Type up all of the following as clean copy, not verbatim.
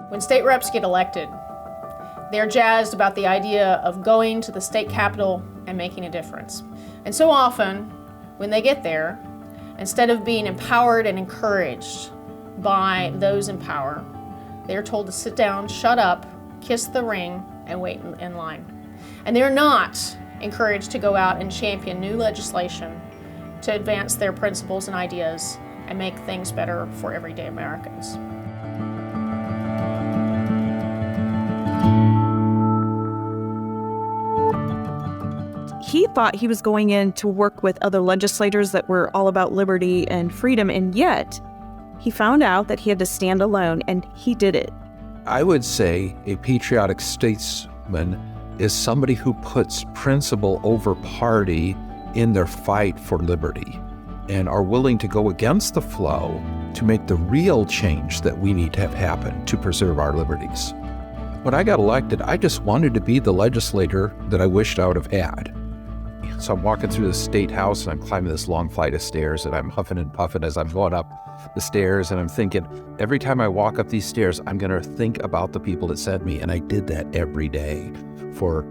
When state reps get elected, they're jazzed about the idea of going to the state capitol and making a difference. And so often, when they get there, instead of being empowered and encouraged by those in power, they're told to sit down, shut up, kiss the ring, and wait in line. And they're not encouraged to go out and champion new legislation to advance their principles and ideas and make things better for everyday Americans. He thought he was going in to work with other legislators that were all about liberty and freedom, and yet he found out that he had to stand alone, and he did it. I would say a patriotic statesman is somebody who puts principle over party in their fight for liberty and are willing to go against the flow to make the real change that we need to have happen to preserve our liberties. When I got elected, I just wanted to be the legislator that I wished I would have had. So I'm walking through the state house and I'm climbing this long flight of stairs and I'm huffing and puffing as I'm going up the stairs, and I'm thinking, every time I walk up these stairs, I'm going to think about the people that sent me. And I did that every day for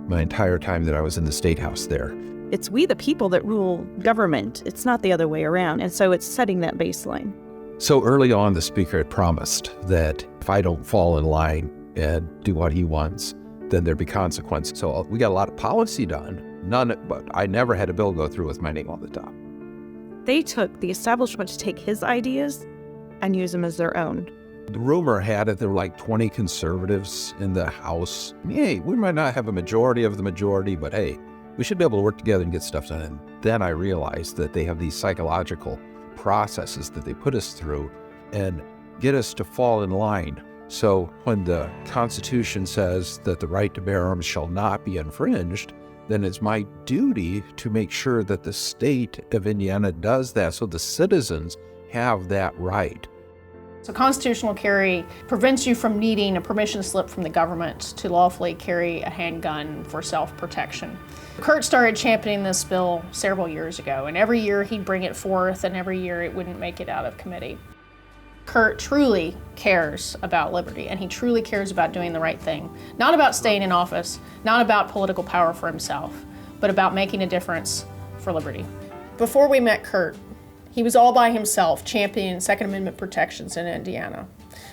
my entire time that I was in the state house there. It's we the people that rule government. It's not the other way around. And so it's setting that baseline. So early on, the speaker had promised that if I don't fall in line and do what he wants, then there'd be consequences. So we got a lot of policy done. None, but I never had a bill go through with my name on the top. They took the establishment to take his ideas and use them as their own. The rumor had it there were like 20 conservatives in the House. Hey, we might not have a majority of the majority, but hey, we should be able to work together and get stuff done. And then I realized that they have these psychological processes that they put us through and get us to fall in line. So when the Constitution says that the right to bear arms shall not be infringed, then it's my duty to make sure that the state of Indiana does that so the citizens have that right. So constitutional carry prevents you from needing a permission slip from the government to lawfully carry a handgun for self-protection. Curt started championing this bill several years ago, and every year he'd bring it forth, and every year it wouldn't make it out of committee. Curt truly cares about liberty, and he truly cares about doing the right thing. Not about staying in office, not about political power for himself, but about making a difference for liberty. Before we met Curt, he was all by himself championing Second Amendment protections in Indiana.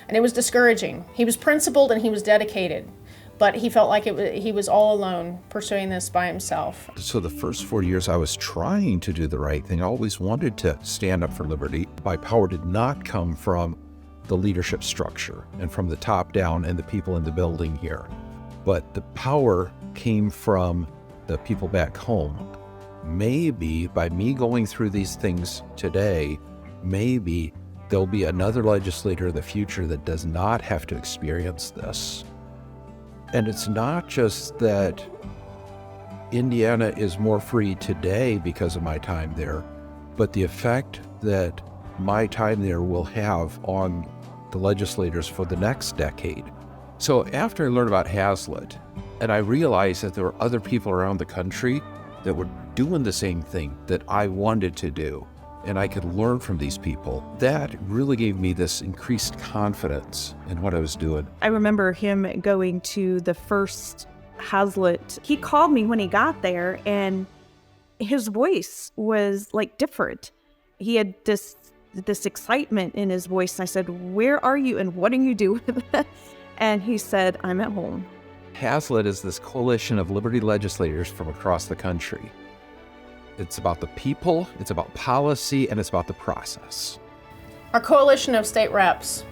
And it was discouraging. He was principled and he was dedicated, but he felt like he was all alone pursuing this by himself. So the first 4 years I was trying to do the right thing. I always wanted to stand up for liberty. My power did not come from the leadership structure and from the top down and the people in the building here, but the power came from the people back home. Maybe by me going through these things today, maybe there'll be another legislator in the future that does not have to experience this. And it's not just that Indiana is more free today because of my time there, but the effect that my time there will have on the legislators for the next decade. So after I learned about Hazlitt, and I realized that there were other people around the country that were doing the same thing that I wanted to do, and I could learn from these people, that really gave me this increased confidence in what I was doing. I remember him going to the first Hazlitt. He called me when he got there, and his voice was like different. He had this excitement in his voice. I said, "Where are you and what are you doing?" And he said, "I'm at home." Hazlitt is this coalition of liberty legislators from across the country. It's about the people, it's about policy, and it's about the process. Our coalition of state reps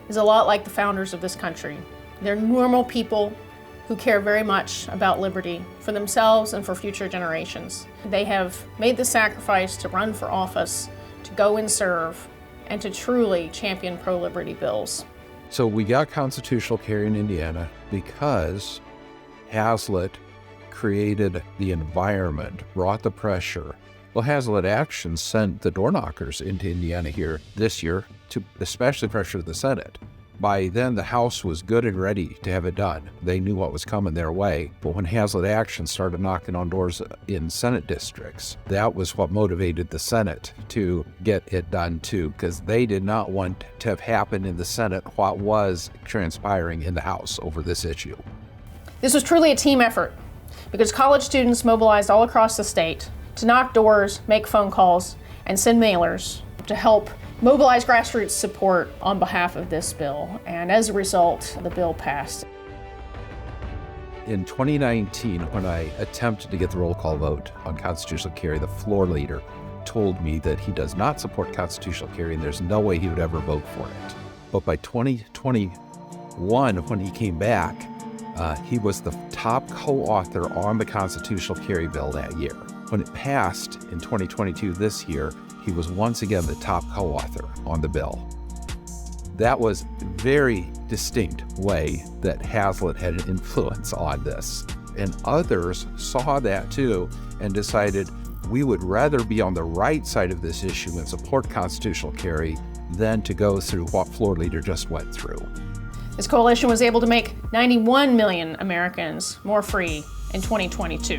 is a lot like the founders of this country. They're normal people who care very much about liberty for themselves and for future generations. They have made the sacrifice to run for office, to go and serve, and to truly champion pro-liberty bills. So we got constitutional carry in Indiana because Hazlitt created the environment, brought the pressure. Well, Hazlitt Action sent the door knockers into Indiana here this year to especially pressure the Senate. By then, the House was good and ready to have it done. They knew what was coming their way. But when Hazlitt Action started knocking on doors in Senate districts, that was what motivated the Senate to get it done too, because they did not want to have happened in the Senate what was transpiring in the House over this issue. This was truly a team effort because college students mobilized all across the state to knock doors, make phone calls, and send mailers to help mobilize grassroots support on behalf of this bill. And as a result, the bill passed. In 2019, when I attempted to get the roll call vote on constitutional carry, the floor leader told me that he does not support constitutional carry and there's no way he would ever vote for it. But by 2021, when he came back, he was the top co-author on the constitutional carry bill that year. When it passed in 2022, this year, he was once again the top co-author on the bill. That was a very distinct way that Hazlitt had an influence on this. And others saw that too and decided we would rather be on the right side of this issue and support constitutional carry than to go through what floor leader just went through. This coalition was able to make 91 million Americans more free in 2022.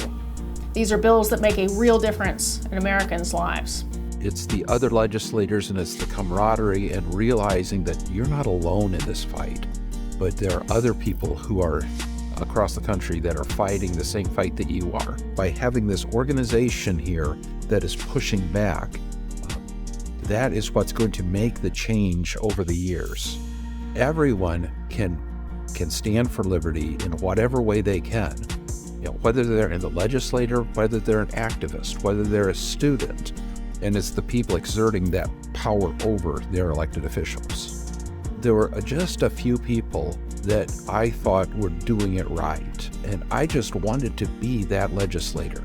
These are bills that make a real difference in Americans' lives. It's the other legislators and it's the camaraderie and realizing that you're not alone in this fight, but there are other people who are across the country that are fighting the same fight that you are. By having this organization here that is pushing back, that is what's going to make the change over the years. Everyone can stand for liberty in whatever way they can. You know, whether they're in the legislature, whether they're an activist, whether they're a student, and it's the people exerting that power over their elected officials. There were just a few people that I thought were doing it right, and I just wanted to be that legislator.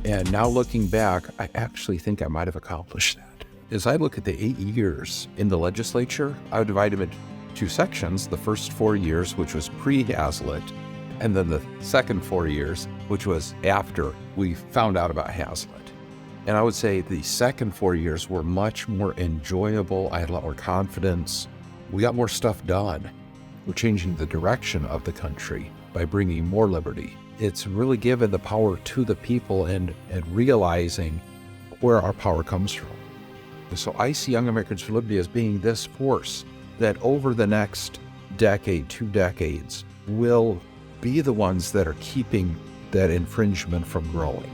And now looking back, I actually think I might have accomplished that. As I look at the 8 years in the legislature, I would divide them into two sections, the first 4 years, which was pre-Hazlitt, and then the second 4 years, which was after we found out about Hazlitt. And I would say the second 4 years were much more enjoyable. I had a lot more confidence. We got more stuff done. We're changing the direction of the country by bringing more liberty. It's really given the power to the people and realizing where our power comes from. So I see Young Americans for Liberty as being this force that over the next decade, 2 decades, will be the ones that are keeping that infringement from growing.